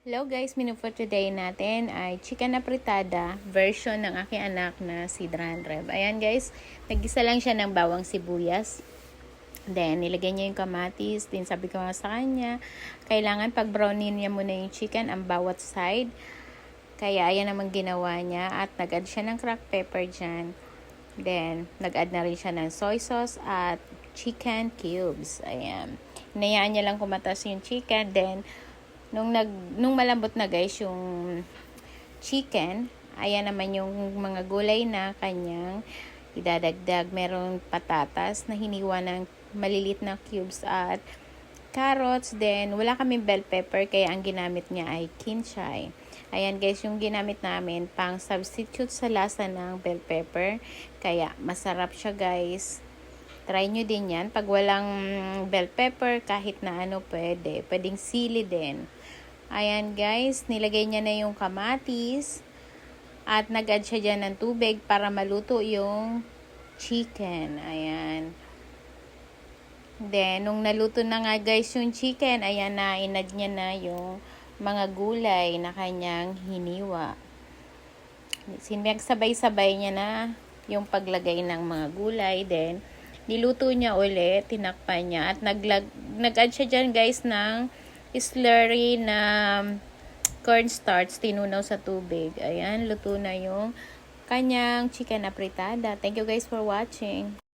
Hello guys, menu for today natin ay chicken apritada version ng aking anak na si Dranrev. Ayan guys, nagisa lang siya ng bawang sibuyas. Then, nilagay niya yung kamatis. Then, sabi ko nga sa kanya, kailangan pag brownin niya muna yung chicken ang bawat side. Kaya, ayan naman ginawa niya. At nag-add siya ng cracked pepper dyan. Then, nag-add na rin siya ng soy sauce at chicken cubes. Ayan. Hinayaan niya lang kumatas yung chicken. Then, nung malambot na guys yung chicken, ayan naman yung mga gulay na kanyang idadagdag. Merong patatas na hiniwa ng malilit na cubes at carrots. Then, wala kaming bell pepper kaya ang ginamit niya ay kinchay. Ayan guys, yung ginamit namin pang substitute sa lasa ng bell pepper. Kaya masarap siya guys. Try nyo din yan. Pag walang bell pepper, kahit na ano pwede. Pwedeng sili din. Ayan guys, nilagay niya na yung kamatis. At nag-add siya dyan ng tubig para maluto yung chicken. Ayan. Then, nung naluto na nga guys yung chicken, ayan na, inad niya na yung mga gulay na kanyang hiniwa. Sinagsabay-sabay niya na yung paglagay ng mga gulay. Then, niluto niya ulit, tinakpan niya. At nag-add siya dyan guys ng slurry na cornstarch, tinunaw sa tubig. Ayan, luto na yung kanyang chicken apritada. Thank you guys for watching.